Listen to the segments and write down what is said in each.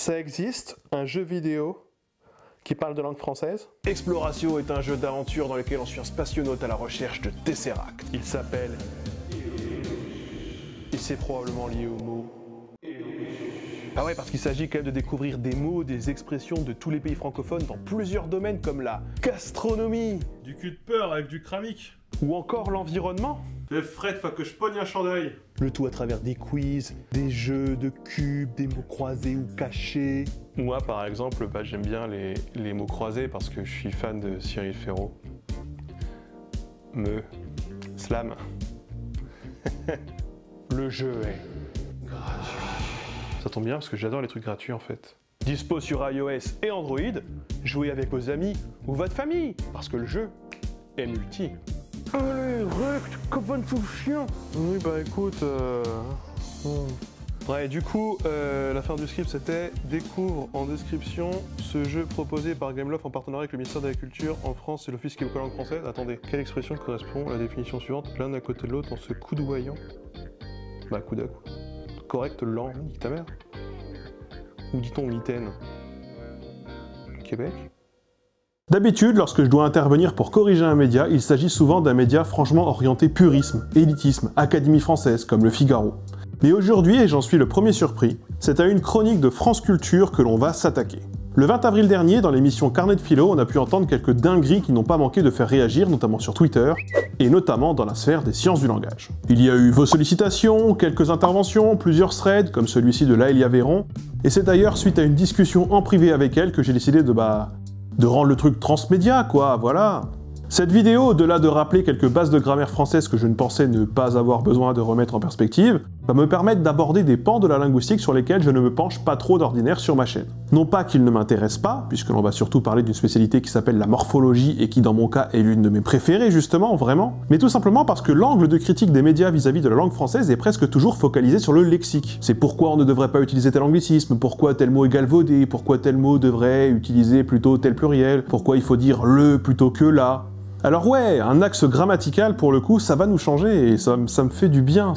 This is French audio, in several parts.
Ça existe, un jeu vidéo qui parle de langue française? Exploratio est un jeu d'aventure dans lequel on suit un spationaute à la recherche de Tesseract. Il s'appelle... Et c'est probablement lié au mot... Ah ouais, parce qu'il s'agit quand même de découvrir des mots, des expressions de tous les pays francophones dans plusieurs domaines comme la gastronomie. Du cul de peur avec du cramique. Ou encore l'environnement. Eh Fred, faut que je pogne un chandail. Le tout à travers des quiz, des jeux de cubes, des mots croisés ou cachés. Moi, par exemple, j'aime bien les mots croisés parce que je suis fan de Cyril Ferraud. Slam. Le jeu est gratuit. Ça tombe bien parce que j'adore les trucs gratuits en fait. Dispo sur iOS et Android, jouez avec vos amis ou votre famille parce que le jeu est multi. Allez, recte, copain tout chien. Oui, bah écoute... Ouais, du coup, la fin du script c'était « Découvre en description ce jeu proposé par Gameloft en partenariat avec le ministère de la Culture en France et l'Office québécois langue française. » Attendez, quelle expression correspond à la définition suivante, l'un à côté de l'autre en se coudoyant? Bah, coude à coude. Correct, lent, nique ta mère. Ou dit-on mitaine? Québec? D'habitude, lorsque je dois intervenir pour corriger un média, il s'agit souvent d'un média franchement orienté purisme, élitisme, Académie française, comme le Figaro. Mais aujourd'hui, et j'en suis le premier surpris, c'est à une chronique de France Culture que l'on va s'attaquer. Le 20 avril dernier, dans l'émission Carnet de Philo, on a pu entendre quelques dingueries qui n'ont pas manqué de faire réagir, notamment sur Twitter, et notamment dans la sphère des sciences du langage. Il y a eu vos sollicitations, quelques interventions, plusieurs threads, comme celui-ci de Laëlia Véron, et c'est d'ailleurs suite à une discussion en privé avec elle que j'ai décidé de rendre le truc transmédia, quoi, voilà. Cette vidéo, au-delà de rappeler quelques bases de grammaire française que je ne pensais ne pas avoir besoin de remettre en perspective, va me permettre d'aborder des pans de la linguistique sur lesquels je ne me penche pas trop d'ordinaire sur ma chaîne. Non pas qu'ils ne m'intéressent pas, puisque l'on va surtout parler d'une spécialité qui s'appelle la morphologie et qui dans mon cas est l'une de mes préférées justement, vraiment, mais tout simplement parce que l'angle de critique des médias vis-à-vis de la langue française est presque toujours focalisé sur le lexique. C'est pourquoi on ne devrait pas utiliser tel anglicisme, pourquoi tel mot est galvaudé, pourquoi tel mot devrait utiliser plutôt tel pluriel, pourquoi il faut dire le plutôt que la. Alors ouais, un axe grammatical pour le coup, ça va nous changer et ça me fait du bien,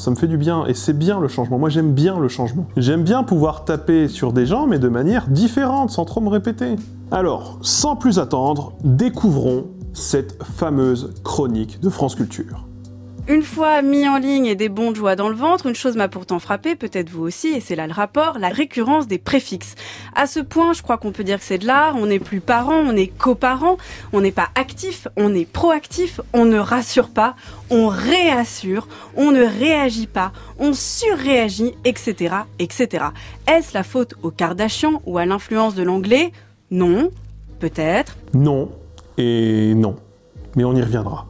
et c'est bien le changement, moi j'aime bien le changement. J'aime bien pouvoir taper sur des gens mais de manière différente, sans trop me répéter. Alors, sans plus attendre, découvrons cette fameuse chronique de France Culture. Une fois mis en ligne et des bonds de joie dans le ventre, une chose m'a pourtant frappé, peut-être vous aussi, et c'est là le rapport, la récurrence des préfixes. À ce point, je crois qu'on peut dire que c'est de l'art, on n'est plus parents, on est coparents, on n'est pas actif, on est proactif, on ne rassure pas, on réassure, on ne réagit pas, on surréagit, etc., etc. Est-ce la faute aux Kardashians ou à l'influence de l'anglais? Non. Peut-être. Non. Et non. Mais on y reviendra.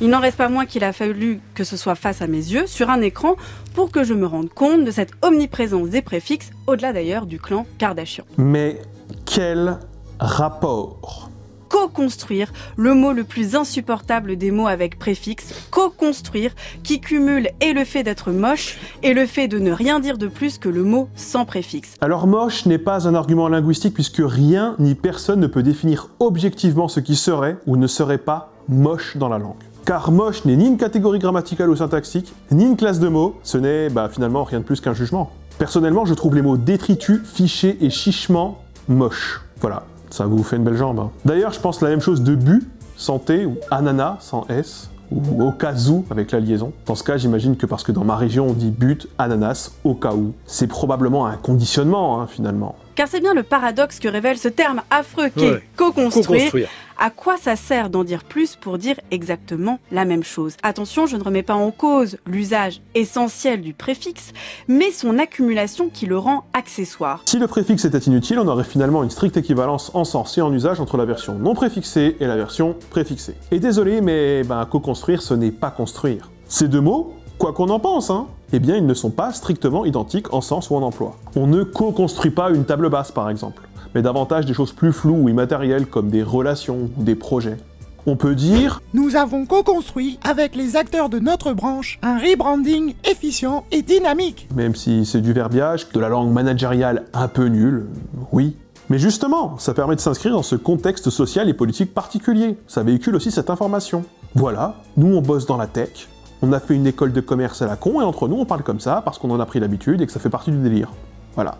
Il n'en reste pas moins qu'il a fallu que ce soit face à mes yeux, sur un écran, pour que je me rende compte de cette omniprésence des préfixes, au-delà d'ailleurs du clan Kardashian. Mais quel rapport? Co-construire, le mot le plus insupportable des mots avec préfixe, co-construire, qui cumule et le fait d'être moche, et le fait de ne rien dire de plus que le mot sans préfixe. Alors moche n'est pas un argument linguistique puisque rien ni personne ne peut définir objectivement ce qui serait ou ne serait pas moche dans la langue. Car moche n'est ni une catégorie grammaticale ou syntaxique, ni une classe de mots, ce n'est finalement rien de plus qu'un jugement. Personnellement, je trouve les mots détritus, fiché et chichement moches. Voilà, ça vous fait une belle jambe. Hein. D'ailleurs, je pense la même chose de bu, santé, ou ananas, sans S, ou au cas où, avec la liaison. Dans ce cas, j'imagine que parce que dans ma région, on dit but, ananas, au cas où. C'est probablement un conditionnement, hein, finalement. Car c'est bien le paradoxe que révèle ce terme affreux qu'est co-construire. À quoi ça sert d'en dire plus pour dire exactement la même chose? Attention, je ne remets pas en cause l'usage essentiel du préfixe, mais son accumulation qui le rend accessoire. Si le préfixe était inutile, on aurait finalement une stricte équivalence en sens et en usage entre la version non préfixée et la version préfixée. Et désolé, mais co-construire, ce n'est pas construire. Ces deux mots, quoi qu'on en pense, eh bien ils ne sont pas strictement identiques en sens ou en emploi. On ne co-construit pas une table basse par exemple, mais davantage des choses plus floues ou immatérielles comme des relations ou des projets. On peut dire « Nous avons co-construit avec les acteurs de notre branche un rebranding efficient et dynamique ». Même si c'est du verbiage, de la langue managériale un peu nulle, oui. Mais justement, ça permet de s'inscrire dans ce contexte social et politique particulier. Ça véhicule aussi cette information. Voilà, nous on bosse dans la tech, on a fait une école de commerce à la con et entre nous on parle comme ça parce qu'on en a pris l'habitude et que ça fait partie du délire. Voilà.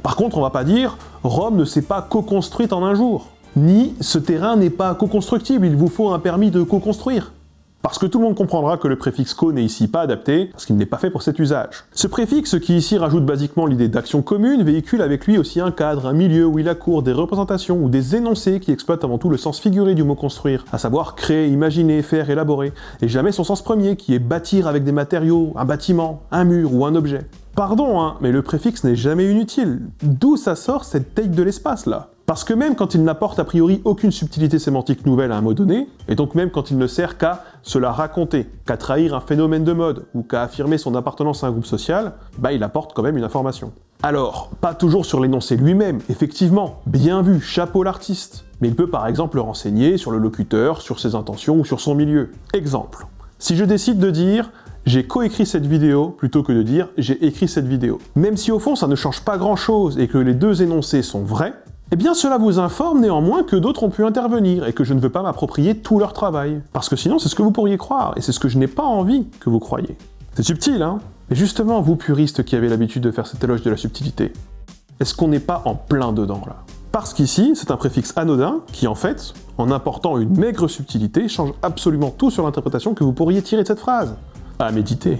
Par contre, on va pas dire « Rome ne s'est pas co-construite en un jour », ni « Ce terrain n'est pas co-constructible, il vous faut un permis de co-construire ». Parce que tout le monde comprendra que le préfixe co n'est ici pas adapté, parce qu'il n'est pas fait pour cet usage. Ce préfixe, qui ici rajoute basiquement l'idée d'action commune, véhicule avec lui aussi un cadre, un milieu où il accourt des représentations ou des énoncés qui exploitent avant tout le sens figuré du mot construire, à savoir créer, imaginer, faire, élaborer, et jamais son sens premier, qui est bâtir avec des matériaux, un bâtiment, un mur ou un objet. Pardon, hein, mais le préfixe n'est jamais inutile. D'où ça sort cette take de l'espace là? Parce que même quand il n'apporte a priori aucune subtilité sémantique nouvelle à un mot donné, et donc même quand il ne sert qu'à se la raconter, qu'à trahir un phénomène de mode, ou qu'à affirmer son appartenance à un groupe social, bah il apporte quand même une information. Alors, pas toujours sur l'énoncé lui-même, effectivement, bien vu, chapeau l'artiste, mais il peut par exemple le renseigner sur le locuteur, sur ses intentions ou sur son milieu. Exemple, si je décide de dire « j'ai coécrit cette vidéo » plutôt que de dire « j'ai écrit cette vidéo », même si au fond ça ne change pas grand-chose et que les deux énoncés sont vrais, eh bien cela vous informe néanmoins que d'autres ont pu intervenir et que je ne veux pas m'approprier tout leur travail. Parce que sinon c'est ce que vous pourriez croire, et c'est ce que je n'ai pas envie que vous croyiez. C'est subtil, hein? Mais justement, vous puristes qui avez l'habitude de faire cet éloge de la subtilité, est-ce qu'on n'est pas en plein dedans là? Parce qu'ici, c'est un préfixe anodin qui en fait, en apportant une maigre subtilité, change absolument tout sur l'interprétation que vous pourriez tirer de cette phrase. À méditer.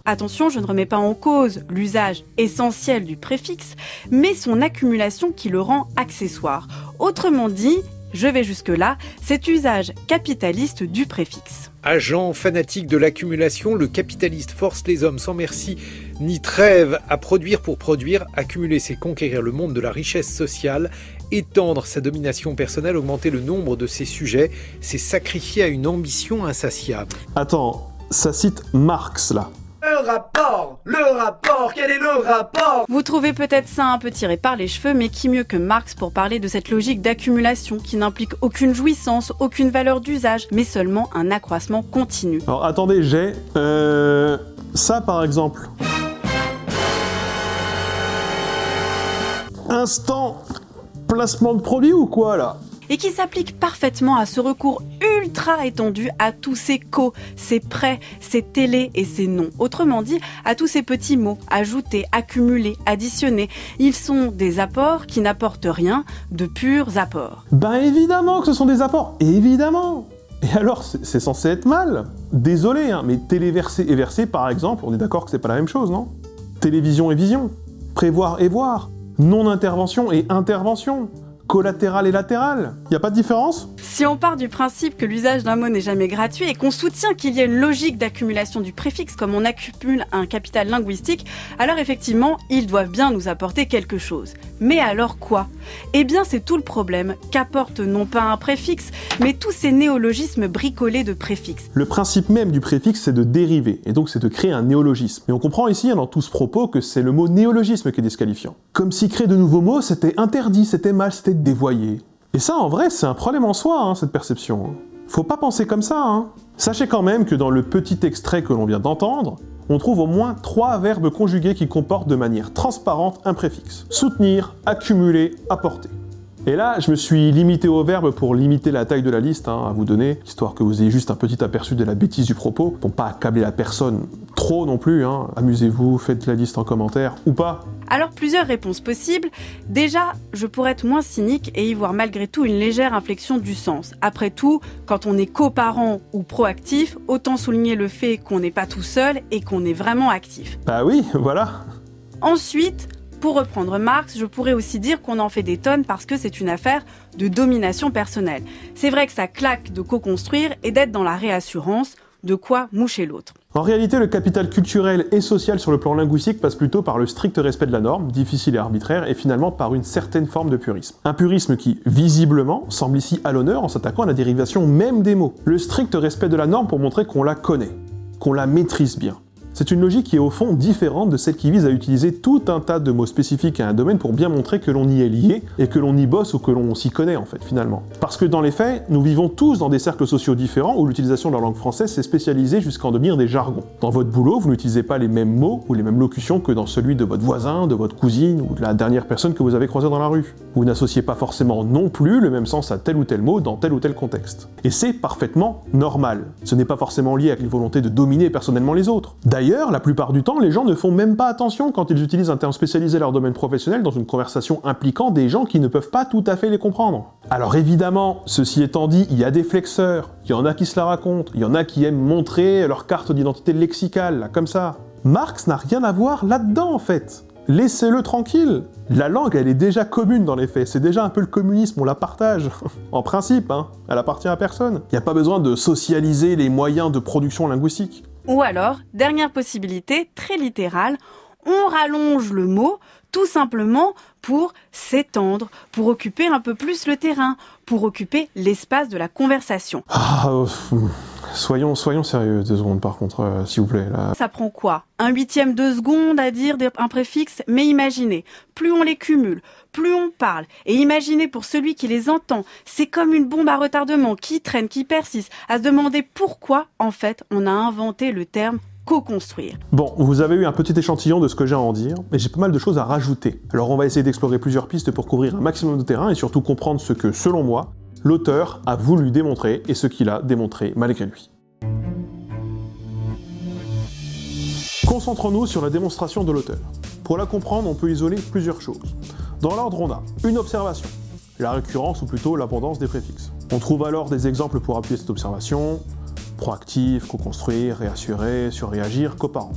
Attention, je ne remets pas en cause l'usage essentiel du préfixe, mais son accumulation qui le rend accessoire. Autrement dit, je vais jusque-là, cet usage capitaliste du préfixe. Agent fanatique de l'accumulation, le capitaliste force les hommes sans merci ni trêve à produire pour produire, accumuler c'est conquérir le monde de la richesse sociale, étendre sa domination personnelle, augmenter le nombre de ses sujets, c'est sacrifier à une ambition insatiable. Attends, ça cite Marx là. Le rapport, quel est le rapport? Vous trouvez peut-être ça un peu tiré par les cheveux, mais qui mieux que Marx pour parler de cette logique d'accumulation qui n'implique aucune jouissance, aucune valeur d'usage, mais seulement un accroissement continu. Alors attendez, j'ai... ça par exemple. Instant placement de produit ou quoi là? Et qui s'applique parfaitement à ce recours ultra étendu à tous ces co, ces prêts, ces télés et ces noms. Autrement dit, à tous ces petits mots, ajoutés, accumulés, additionnés. Ils sont des apports qui n'apportent rien, de purs apports. Ben évidemment que ce sont des apports, évidemment. Et alors, c'est censé être mal. Désolé, hein, mais téléverser et verser, par exemple, on est d'accord que c'est pas la même chose, non? Télévision et vision, prévoir et voir, non-intervention et intervention. Collatéral et latéral, y a pas de différence? Si on part du principe que l'usage d'un mot n'est jamais gratuit et qu'on soutient qu'il y a une logique d'accumulation du préfixe comme on accumule un capital linguistique, alors effectivement, ils doivent bien nous apporter quelque chose. Mais alors quoi? Eh bien c'est tout le problème qu'apporte non pas un préfixe, mais tous ces néologismes bricolés de préfixes. Le principe même du préfixe, c'est de dériver, et donc c'est de créer un néologisme. Et on comprend ici, dans tout ce propos, que c'est le mot néologisme qui est disqualifiant. Comme si créer de nouveaux mots, c'était interdit, c'était mal, c'était dévoyé. Et ça, en vrai, c'est un problème en soi, hein, cette perception. Faut pas penser comme ça, hein. Sachez quand même que dans le petit extrait que l'on vient d'entendre, on trouve au moins 3 verbes conjugués qui comportent de manière transparente un préfixe. Soutenir, accumuler, apporter. Et là, je me suis limité aux verbes pour limiter la taille de la liste à vous donner, histoire que vous ayez juste un petit aperçu de la bêtise du propos, pour pas accabler la personne trop non plus, hein. Amusez-vous, faites la liste en commentaire, ou pas. Alors plusieurs réponses possibles. Déjà, je pourrais être moins cynique et y voir malgré tout une légère inflexion du sens. Après tout, quand on est coparent ou proactif, autant souligner le fait qu'on n'est pas tout seul et qu'on est vraiment actif. Bah oui, voilà. Ensuite, pour reprendre Marx, je pourrais aussi dire qu'on en fait des tonnes parce que c'est une affaire de domination personnelle. C'est vrai que ça claque de co-construire et d'être dans la réassurance de quoi moucher l'autre. En réalité, le capital culturel et social sur le plan linguistique passe plutôt par le strict respect de la norme, difficile et arbitraire, et finalement par une certaine forme de purisme. Un purisme qui, visiblement, semble ici à l'honneur en s'attaquant à la dérivation même des mots. Le strict respect de la norme pour montrer qu'on la connaît, qu'on la maîtrise bien. C'est une logique qui est au fond différente de celle qui vise à utiliser tout un tas de mots spécifiques à un domaine pour bien montrer que l'on y est lié et que l'on y bosse ou que l'on s'y connaît en fait finalement. Parce que dans les faits, nous vivons tous dans des cercles sociaux différents où l'utilisation de la langue française s'est spécialisée jusqu'à en devenir des jargons. Dans votre boulot, vous n'utilisez pas les mêmes mots ou les mêmes locutions que dans celui de votre voisin, de votre cousine ou de la dernière personne que vous avez croisée dans la rue. Vous n'associez pas forcément non plus le même sens à tel ou tel mot dans tel ou tel contexte. Et c'est parfaitement normal. Ce n'est pas forcément lié à une volonté de dominer personnellement les autres. D'ailleurs, D'ailleurs, la plupart du temps, les gens ne font même pas attention quand ils utilisent un terme spécialisé dans leur domaine professionnel dans une conversation impliquant des gens qui ne peuvent pas tout à fait les comprendre. Alors évidemment, ceci étant dit, il y a des flexeurs, il y en a qui se la racontent, il y en a qui aiment montrer leur carte d'identité lexicale, là, comme ça. Marx n'a rien à voir là-dedans, en fait. Laissez-le tranquille. La langue, elle est déjà commune dans les faits. C'est déjà un peu le communisme, on la partage. En principe, hein, elle appartient à personne. Il n'y a pas besoin de socialiser les moyens de production linguistique. Ou alors, dernière possibilité, très littérale, on rallonge le mot tout simplement pour s'étendre, pour occuper un peu plus le terrain, pour occuper l'espace de la conversation. Soyons sérieux 2 secondes par contre, s'il vous plaît. Là. Ça prend quoi? 1/8 de seconde à dire un préfixe? Mais imaginez, plus on les cumule, plus on parle, et imaginez pour celui qui les entend, c'est comme une bombe à retardement qui traîne, qui persiste, à se demander pourquoi, en fait, on a inventé le terme co-construire. Bon, vous avez eu un petit échantillon de ce que j'ai à en dire, mais j'ai pas mal de choses à rajouter. Alors on va essayer d'explorer plusieurs pistes pour couvrir un maximum de terrain et surtout comprendre ce que, selon moi, l'auteur a voulu démontrer et ce qu'il a démontré malgré lui. Concentrons-nous sur la démonstration de l'auteur. Pour la comprendre, on peut isoler plusieurs choses. Dans l'ordre, on a une observation, la récurrence ou plutôt l'abondance des préfixes. On trouve alors des exemples pour appuyer cette observation: proactif, co-construire, réassurer, surréagir, coparent.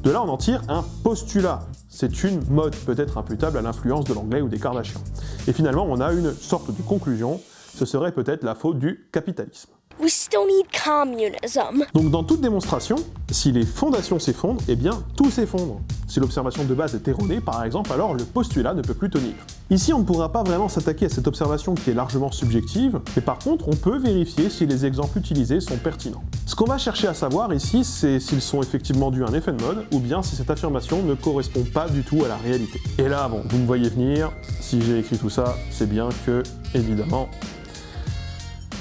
De là, on en tire un postulat. C'est une mode, peut-être imputable à l'influence de l'anglais ou des Kardashians. Et finalement, on a une sorte de conclusion. Ce serait peut-être la faute du capitalisme. We still need communism. Donc dans toute démonstration, si les fondations s'effondrent, eh bien tout s'effondre. Si l'observation de base est erronée, par exemple, alors le postulat ne peut plus tenir. Ici, on ne pourra pas vraiment s'attaquer à cette observation qui est largement subjective, mais par contre, on peut vérifier si les exemples utilisés sont pertinents. Ce qu'on va chercher à savoir ici, c'est s'ils sont effectivement dus à un effet de mode, ou bien si cette affirmation ne correspond pas du tout à la réalité. Et là, bon, vous me voyez venir, si j'ai écrit tout ça, c'est bien que, évidemment,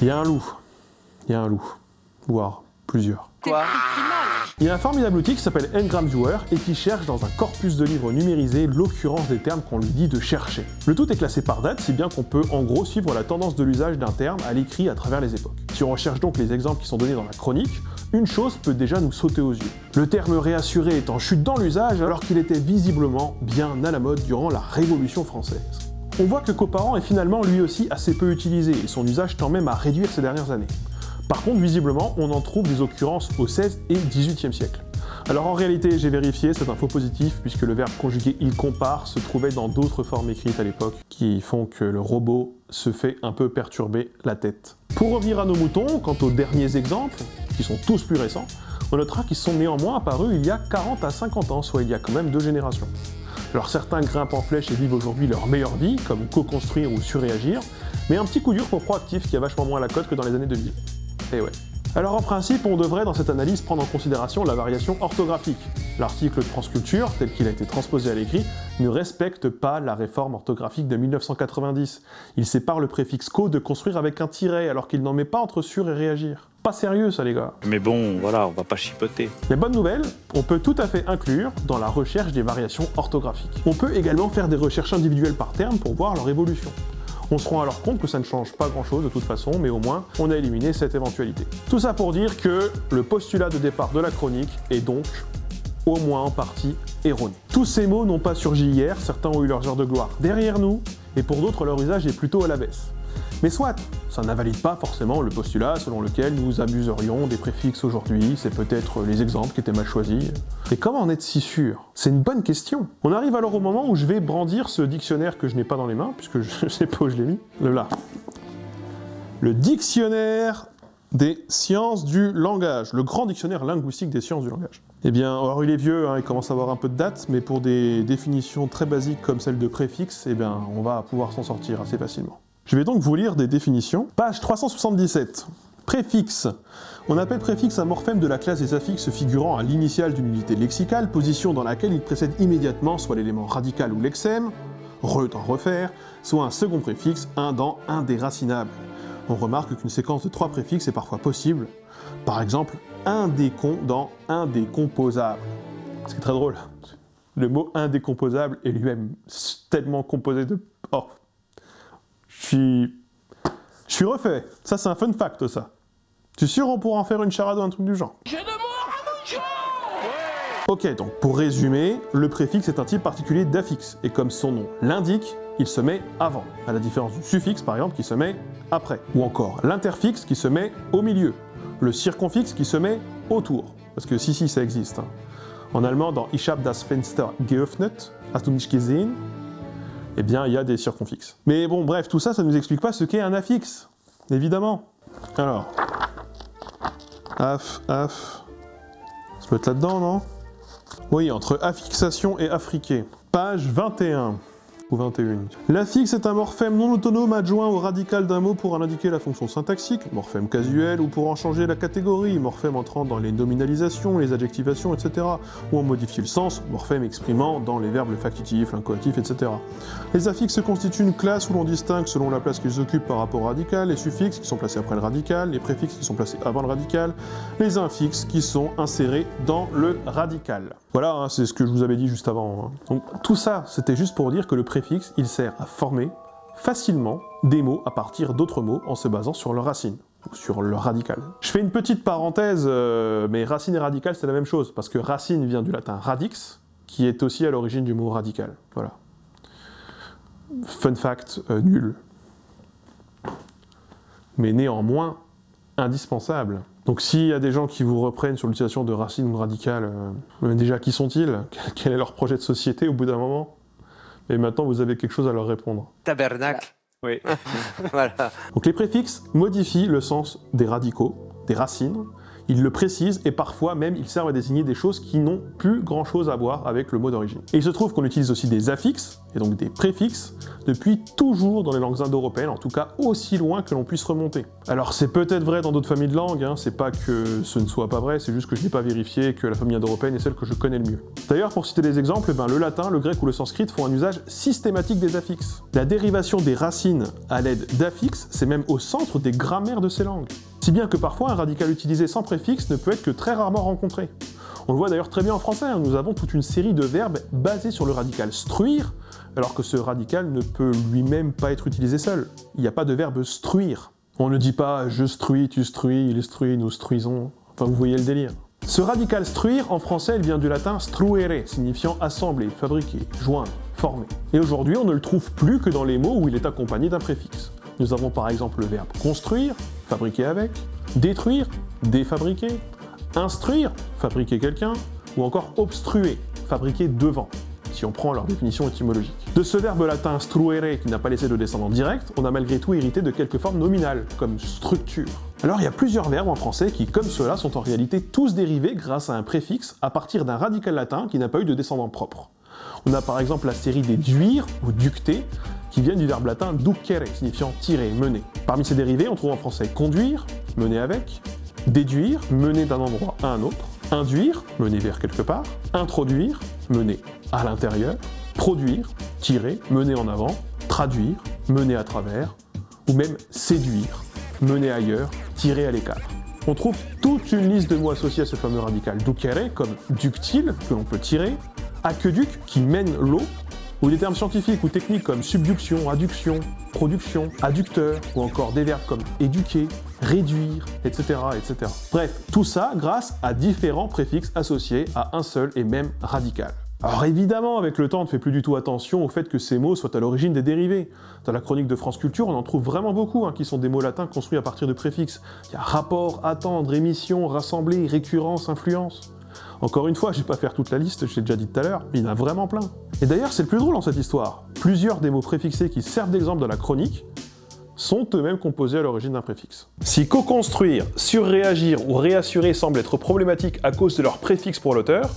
il y a un loup. Il y a un loup, voire plusieurs. Quoi? Il y a un formidable outil qui s'appelle Ngram Viewer et qui cherche dans un corpus de livres numérisés l'occurrence des termes qu'on lui dit de chercher. Le tout est classé par date, si bien qu'on peut en gros suivre la tendance de l'usage d'un terme à l'écrit à travers les époques. Si on recherche donc les exemples qui sont donnés dans la chronique, une chose peut déjà nous sauter aux yeux. Le terme réassuré est en chute dans l'usage alors qu'il était visiblement bien à la mode durant la Révolution française. On voit que coparent est finalement lui aussi assez peu utilisé et son usage tend même à réduire ces dernières années. Par contre, visiblement, on en trouve des occurrences au XVIe et XVIIIe siècle. Alors en réalité, j'ai vérifié, c'est un faux positif, puisque le verbe conjugué « il compare » se trouvait dans d'autres formes écrites à l'époque, qui font que le robot se fait un peu perturber la tête. Pour revenir à nos moutons, quant aux derniers exemples, qui sont tous plus récents, on notera qu'ils sont néanmoins apparus il y a 40 à 50 ans, soit il y a quand même 2 générations. Alors certains grimpent en flèche et vivent aujourd'hui leur meilleure vie, comme co-construire ou surréagir, mais un petit coup dur pour proactif qui a vachement moins la cote que dans les années 2000. Et ouais. Alors en principe, on devrait dans cette analyse prendre en considération la variation orthographique. L'article de France Culture, tel qu'il a été transposé à l'écrit, ne respecte pas la réforme orthographique de 1990. Il sépare le préfixe co de construire avec un tiret, alors qu'il n'en met pas entre sur et réagir. Pas sérieux ça les gars. Mais bon, voilà, on va pas chipoter. Les bonnes nouvelles, on peut tout à fait inclure dans la recherche des variations orthographiques. On peut également faire des recherches individuelles par terme pour voir leur évolution. On se rend alors compte que ça ne change pas grand-chose de toute façon, mais au moins, on a éliminé cette éventualité. Tout ça pour dire que le postulat de départ de la chronique est donc, au moins en partie, erroné. Tous ces mots n'ont pas surgi hier, certains ont eu leurs heures de gloire derrière nous, et pour d'autres, leur usage est plutôt à la baisse. Mais soit, ça n'invalide pas forcément le postulat selon lequel nous abuserions des préfixes aujourd'hui, c'est peut-être les exemples qui étaient mal choisis. Et comment en être si sûr? C'est une bonne question. On arrive alors au moment où je vais brandir ce dictionnaire que je n'ai pas dans les mains, puisque je ne sais pas où je l'ai mis. Là. Le dictionnaire des sciences du langage, le grand dictionnaire linguistique des sciences du langage. Eh bien, alors il est vieux, hein, il commence à avoir un peu de date, mais pour des définitions très basiques comme celle de préfixe, eh bien, on va pouvoir s'en sortir assez facilement. Je vais donc vous lire des définitions. Page 377. Préfixe. On appelle préfixe un morphème de la classe des affixes figurant à l'initiale d'une unité lexicale, position dans laquelle il précède immédiatement soit l'élément radical ou lexème, dans refaire, soit un second préfixe, dans indéracinable. On remarque qu'une séquence de 3 préfixes est parfois possible. Par exemple, dans indécomposable. Ce qui est très drôle. Le mot indécomposable est lui-même tellement composé de... Oh. Je suis refait. Ça, c'est un fun fact, ça. Tu es sûr on pourra en faire une charade ou un truc du genre? J'ai de mort à mon cœur. Ok, donc pour résumer, le préfixe est un type particulier d'affixe, et comme son nom l'indique, il se met avant, à la différence du suffixe par exemple qui se met après, ou encore l'interfixe qui se met au milieu, le circonfixe qui se met autour, parce que si ça existe. Hein. En allemand, dans Ich hab das Fenster geöffnet, hast du nicht gesehen, eh bien il y a des circonfixes. Mais bon, bref, tout ça, ça ne nous explique pas ce qu'est un affixe, évidemment. Alors, af, ça peut être là-dedans, non? Oui, entre affixation et affriqué. Page 21. Ou 21. L'affixe est un morphème non autonome adjoint au radical d'un mot pour en indiquer la fonction syntaxique, morphème casuel, ou pour en changer la catégorie, morphème entrant dans les nominalisations, les adjectivations, etc. Ou en modifier le sens, morphème exprimant dans les verbes le factitif, l'incoatif, etc. Les affixes constituent une classe où l'on distingue selon la place qu'ils occupent par rapport au radical, les suffixes qui sont placés après le radical, les préfixes qui sont placés avant le radical, les infixes qui sont insérés dans le radical. Voilà, hein, c'est ce que je vous avais dit juste avant. Hein. Donc tout ça, c'était juste pour dire que le préfixe, il sert à former facilement des mots à partir d'autres mots en se basant sur leur racine, ou sur leur radical. Je fais une petite parenthèse, mais racine et radical, c'est la même chose, parce que racine vient du latin radix, qui est aussi à l'origine du mot radical. Voilà. Fun fact nul. Mais néanmoins indispensable. Donc s'il y a des gens qui vous reprennent sur l'utilisation de racine ou de radical, déjà qui sont-ils? Quel est leur projet de société au bout d'un moment? Et maintenant vous avez quelque chose à leur répondre. Tabernacle. Oui. Voilà. Donc les préfixes modifient le sens des radicaux, des racines, ils le précisent et parfois même ils servent à désigner des choses qui n'ont plus grand chose à voir avec le mot d'origine. Et il se trouve qu'on utilise aussi des affixes, et donc des préfixes, depuis toujours dans les langues indo-européennes, en tout cas aussi loin que l'on puisse remonter. Alors c'est peut-être vrai dans d'autres familles de langues, hein, c'est pas que ce ne soit pas vrai, c'est juste que je n'ai pas vérifié que la famille indo-européenne est celle que je connais le mieux. D'ailleurs, pour citer des exemples, le latin, le grec ou le sanskrit font un usage systématique des affixes. La dérivation des racines à l'aide d'affixes, c'est même au centre des grammaires de ces langues. Si bien que parfois un radical utilisé sans préfixe ne peut être que très rarement rencontré. On le voit d'ailleurs très bien en français, hein, nous avons toute une série de verbes basés sur le radical struire, alors que ce radical ne peut lui-même pas être utilisé seul. Il n'y a pas de verbe struire. On ne dit pas je struis, tu struis, il struit, nous struisons. Enfin vous voyez le délire. Ce radical struire en français il vient du latin struere, signifiant assembler, fabriquer, joindre, former. Et aujourd'hui on ne le trouve plus que dans les mots où il est accompagné d'un préfixe. Nous avons par exemple le verbe construire, fabriquer avec, détruire, défabriquer, instruire, fabriquer quelqu'un, ou encore obstruer, fabriquer devant, si on prend leur définition étymologique. De ce verbe latin struere qui n'a pas laissé de descendant direct, on a malgré tout hérité de quelques formes nominales, comme structure. Alors il y a plusieurs verbes en français qui, comme ceux-là, sont en réalité tous dérivés grâce à un préfixe à partir d'un radical latin qui n'a pas eu de descendant propre. On a par exemple la série des duire ou ducter, qui viennent du verbe latin ducere, signifiant tirer, mener. Parmi ces dérivés, on trouve en français conduire, mener avec, déduire, mener d'un endroit à un autre, induire, mener vers quelque part, introduire, mener à l'intérieur, produire, tirer, mener en avant, traduire, mener à travers, ou même séduire, mener ailleurs, tirer à l'écart. On trouve toute une liste de mots associés à ce fameux radical ducere, comme ductile, que l'on peut tirer, aqueduc, qui mène l'eau, ou des termes scientifiques ou techniques comme subduction, adduction, production, adducteur, ou encore des verbes comme éduquer, réduire, etc., etc. Bref, tout ça grâce à différents préfixes associés à un seul et même radical. Alors évidemment, avec le temps, on ne fait plus du tout attention au fait que ces mots soient à l'origine des dérivés. Dans la chronique de France Culture, on en trouve vraiment beaucoup, qui sont des mots latins construits à partir de préfixes. Il y a rapport, attendre, émission, rassembler, récurrence, influence. Encore une fois, je vais pas faire toute la liste, je l'ai déjà dit tout à l'heure, mais il y en a vraiment plein. Et d'ailleurs, c'est le plus drôle dans cette histoire. Plusieurs des mots préfixés qui servent d'exemple dans la chronique sont eux-mêmes composés à l'origine d'un préfixe. Si co-construire, surréagir ou réassurer semblent être problématiques à cause de leur préfixe pour l'auteur,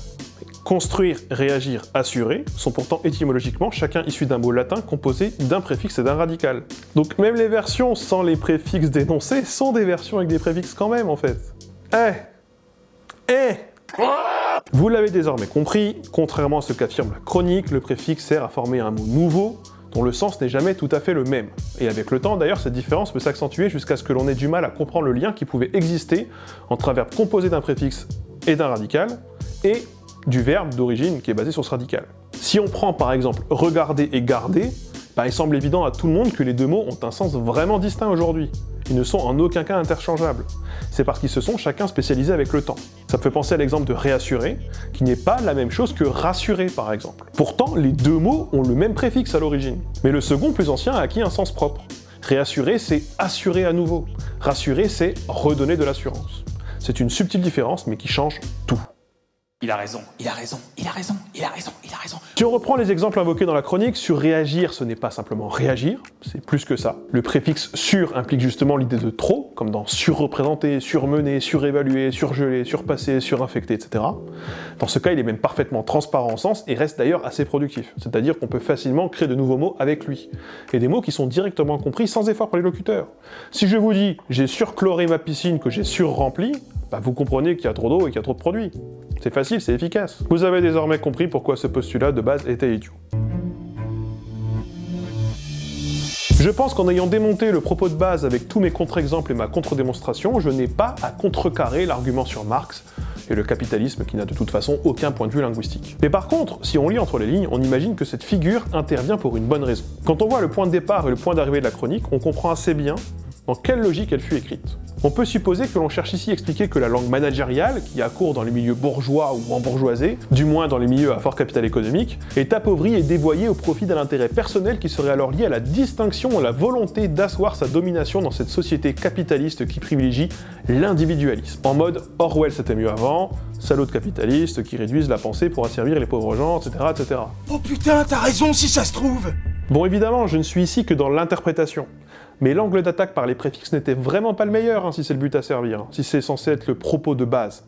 construire, réagir, assurer sont pourtant étymologiquement chacun issus d'un mot latin composé d'un préfixe et d'un radical. Donc même les versions sans les préfixes dénoncés sont des versions avec des préfixes quand même en fait. Vous l'avez désormais compris, contrairement à ce qu'affirme la chronique, le préfixe sert à former un mot nouveau dont le sens n'est jamais tout à fait le même. Et avec le temps, d'ailleurs, cette différence peut s'accentuer jusqu'à ce que l'on ait du mal à comprendre le lien qui pouvait exister entre un verbe composé d'un préfixe et d'un radical, et du verbe d'origine qui est basé sur ce radical. Si on prend par exemple regarder et garder, il semble évident à tout le monde que les deux mots ont un sens vraiment distinct aujourd'hui. Ils ne sont en aucun cas interchangeables. C'est parce qu'ils se sont chacun spécialisés avec le temps. Ça Ça me fait penser à l'exemple de réassurer, qui n'est pas la même chose que rassurer par exemple. Pourtant, les deux mots ont le même préfixe à l'origine. Mais le second, plus ancien, a acquis un sens propre. Réassurer, c'est assurer à nouveau. Rassurer, c'est redonner de l'assurance. C'est une subtile différence, mais qui change tout. Il a raison, il a raison, il a raison, il a raison, il a raison. Si on reprend les exemples invoqués dans la chronique, sur réagir, ce n'est pas simplement réagir, c'est plus que ça. Le préfixe sur implique justement l'idée de trop, comme dans surreprésenter, surmener, surévaluer, surgeler, surpasser, surinfecter, etc. Dans ce cas, il est même parfaitement transparent en sens et reste d'ailleurs assez productif. C'est-à-dire qu'on peut facilement créer de nouveaux mots avec lui. Et des mots qui sont directement compris sans effort par les locuteurs. Si je vous dis « j'ai surchloré ma piscine que j'ai surremplie », bah vous comprenez qu'il y a trop d'eau et qu'il y a trop de produits. C'est facile, c'est efficace. Vous avez désormais compris pourquoi ce postulat de base était idiot. Je pense qu'en ayant démonté le propos de base avec tous mes contre-exemples et ma contre-démonstration, je n'ai pas à contrecarrer l'argument sur Marx et le capitalisme qui n'a de toute façon aucun point de vue linguistique. Mais par contre, si on lit entre les lignes, on imagine que cette figure intervient pour une bonne raison. Quand on voit le point de départ et le point d'arrivée de la chronique, on comprend assez bien dans quelle logique elle fut écrite. On peut supposer que l'on cherche ici à expliquer que la langue managériale, qui a cours dans les milieux bourgeois ou embourgeoisés, du moins dans les milieux à fort capital économique, est appauvrie et dévoyée au profit d'un intérêt personnel qui serait alors lié à la distinction, à la volonté d'asseoir sa domination dans cette société capitaliste qui privilégie l'individualisme. En mode Orwell c'était mieux avant, salauds de capitalistes qui réduisent la pensée pour asservir les pauvres gens, etc. etc. Oh putain, t'as raison si ça se trouve! Bon évidemment, je ne suis ici que dans l'interprétation. Mais l'angle d'attaque par les préfixes n'était vraiment pas le meilleur si c'est le but à servir, si c'est censé être le propos de base.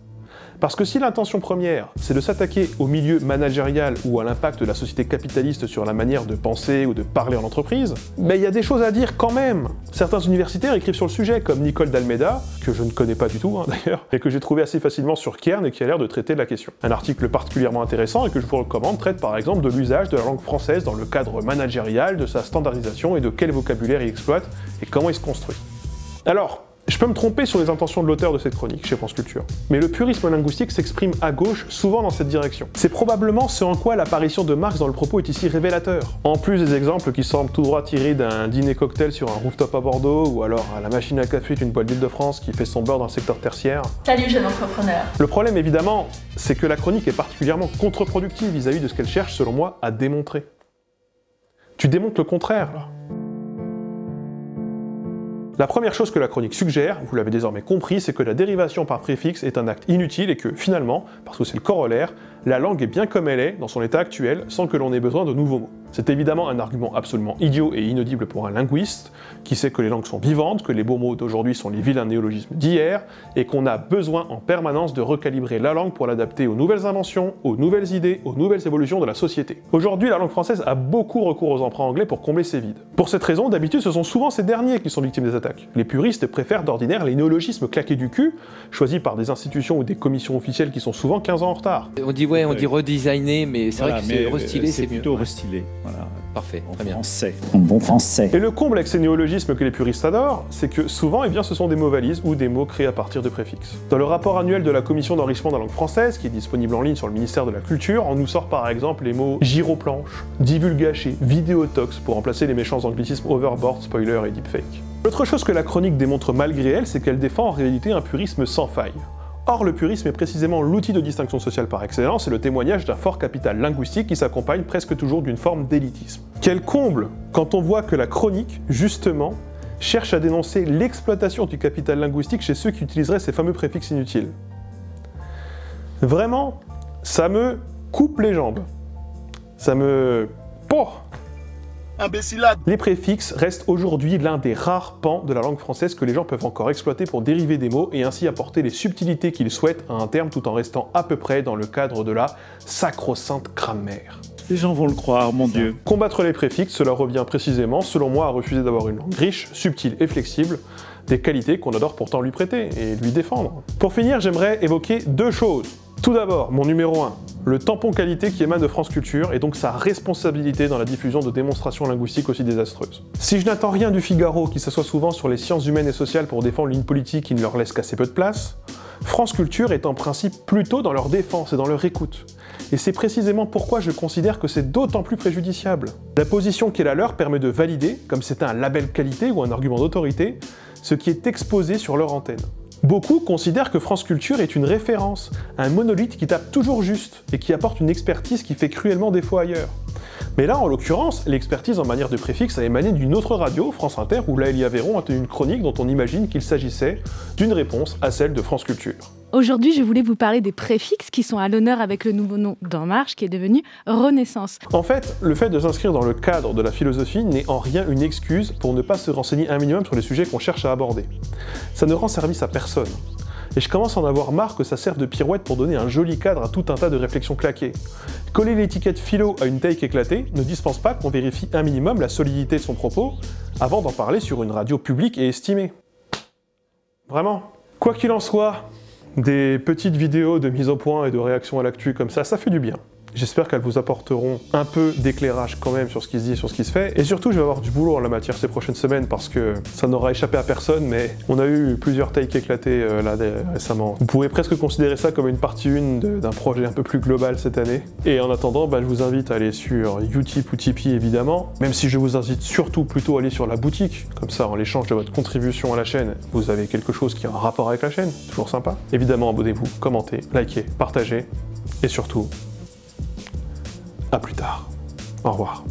Parce que si l'intention première, c'est de s'attaquer au milieu managérial ou à l'impact de la société capitaliste sur la manière de penser ou de parler en entreprise, mais il y a des choses à dire quand même. Certains universitaires écrivent sur le sujet, comme Nicole d'Almeida, que je ne connais pas du tout d'ailleurs, et que j'ai trouvé assez facilement sur Cairn et qui a l'air de traiter de la question. Un article particulièrement intéressant et que je vous recommande traite par exemple de l'usage de la langue française dans le cadre managérial, de sa standardisation et de quel vocabulaire il exploite et comment il se construit. Alors, je peux me tromper sur les intentions de l'auteur de cette chronique chez France Culture, mais le purisme linguistique s'exprime à gauche souvent dans cette direction. C'est probablement ce en quoi l'apparition de Marx dans le propos est ici révélateur. En plus des exemples qui semblent tout droit tirés d'un dîner cocktail sur un rooftop à Bordeaux, ou alors à la machine à café d'une boîte d'Île-de-France qui fait son beurre dans le secteur tertiaire. Salut jeune entrepreneur. Le problème évidemment, c'est que la chronique est particulièrement contre-productive vis-à-vis de ce qu'elle cherche selon moi à démontrer. Tu démontres le contraire là. La première chose que la chronique suggère, vous l'avez désormais compris, c'est que la dérivation par préfixe est un acte inutile et que, finalement, parce que c'est le corollaire, la langue est bien comme elle est, dans son état actuel, sans que l'on ait besoin de nouveaux mots. C'est évidemment un argument absolument idiot et inaudible pour un linguiste, qui sait que les langues sont vivantes, que les beaux mots d'aujourd'hui sont les vilains néologismes d'hier, et qu'on a besoin en permanence de recalibrer la langue pour l'adapter aux nouvelles inventions, aux nouvelles idées, aux nouvelles évolutions de la société. Aujourd'hui, la langue française a beaucoup recours aux emprunts anglais pour combler ses vides. Pour cette raison, d'habitude, ce sont souvent ces derniers qui sont victimes des attaques. Les puristes préfèrent d'ordinaire les néologismes claqués du cul, choisis par des institutions ou des commissions officielles qui sont souvent 15 ans en retard. On dit ouais, on dit redesigner, mais c'est vrai que c'est restylé, c'est mieux. Plutôt restylé, voilà. Parfait, très bien. Français. En bon français. Et le comble avec ces néologismes que les puristes adorent, c'est que souvent, eh bien, ce sont des mots valises ou des mots créés à partir de préfixes. Dans le rapport annuel de la Commission d'enrichissement de la langue française, qui est disponible en ligne sur le ministère de la Culture, on nous sort par exemple les mots gyroplanche, divulgaché, vidéotox pour remplacer les méchants anglicismes overboard, spoiler et deepfake. L'autre chose que la chronique démontre malgré elle, c'est qu'elle défend en réalité un purisme sans faille. Or, le purisme est précisément l'outil de distinction sociale par excellence et le témoignage d'un fort capital linguistique qui s'accompagne presque toujours d'une forme d'élitisme. Quel comble quand on voit que la chronique, justement, cherche à dénoncer l'exploitation du capital linguistique chez ceux qui utiliseraient ces fameux préfixes inutiles. Vraiment, ça me coupe les jambes. Ça me... Oh ! Imbécilade. Les préfixes restent aujourd'hui l'un des rares pans de la langue française que les gens peuvent encore exploiter pour dériver des mots et ainsi apporter les subtilités qu'ils souhaitent à un terme tout en restant à peu près dans le cadre de la sacro-sainte grammaire. Les gens vont le croire, mon Dieu. Combattre les préfixes, cela revient précisément, selon moi, à refuser d'avoir une langue riche, subtile et flexible, des qualités qu'on adore pourtant lui prêter et lui défendre. Pour finir, j'aimerais évoquer deux choses. Tout d'abord, mon numéro 1, le tampon qualité qui émane de France Culture et donc sa responsabilité dans la diffusion de démonstrations linguistiques aussi désastreuses. Si je n'attends rien du Figaro qui s'assoit souvent sur les sciences humaines et sociales pour défendre une politique qui ne leur laisse qu'assez peu de place, France Culture est en principe plutôt dans leur défense et dans leur écoute. Et c'est précisément pourquoi je considère que c'est d'autant plus préjudiciable. La position qui est la leur permet de valider, comme c'était un label qualité ou un argument d'autorité, ce qui est exposé sur leur antenne. Beaucoup considèrent que France Culture est une référence, un monolithe qui tape toujours juste et qui apporte une expertise qui fait cruellement défaut ailleurs. Mais là, en l'occurrence, l'expertise en manière de préfixe a émané d'une autre radio, France Inter, où Laëlie Aveyron a tenu une chronique dont on imagine qu'il s'agissait d'une réponse à celle de France Culture. Aujourd'hui, je voulais vous parler des préfixes qui sont à l'honneur avec le nouveau nom d'En Marche qui est devenu Renaissance. En fait, le fait de s'inscrire dans le cadre de la philosophie n'est en rien une excuse pour ne pas se renseigner un minimum sur les sujets qu'on cherche à aborder. Ça ne rend service à personne. Et je commence à en avoir marre que ça serve de pirouette pour donner un joli cadre à tout un tas de réflexions claquées. Coller l'étiquette philo à une take éclatée ne dispense pas qu'on vérifie un minimum la solidité de son propos avant d'en parler sur une radio publique et estimée. Vraiment. Quoi qu'il en soit, des petites vidéos de mise au point et de réaction à l'actu comme ça fait du bien. J'espère qu'elles vous apporteront un peu d'éclairage quand même sur ce qui se dit, sur ce qui se fait. Et surtout, je vais avoir du boulot en la matière ces prochaines semaines parce que ça n'aura échappé à personne, mais on a eu plusieurs takes éclatés récemment. Vous pourrez presque considérer ça comme une partie 1 d'un projet un peu plus global cette année. Et en attendant, je vous invite à aller sur Utip ou Tipeee évidemment, même si je vous invite surtout plutôt à aller sur la boutique. Comme ça, en l'échange de votre contribution à la chaîne, vous avez quelque chose qui a un rapport avec la chaîne. Toujours sympa. Évidemment, abonnez-vous, commentez, likez, partagez et surtout, à plus tard. Au revoir.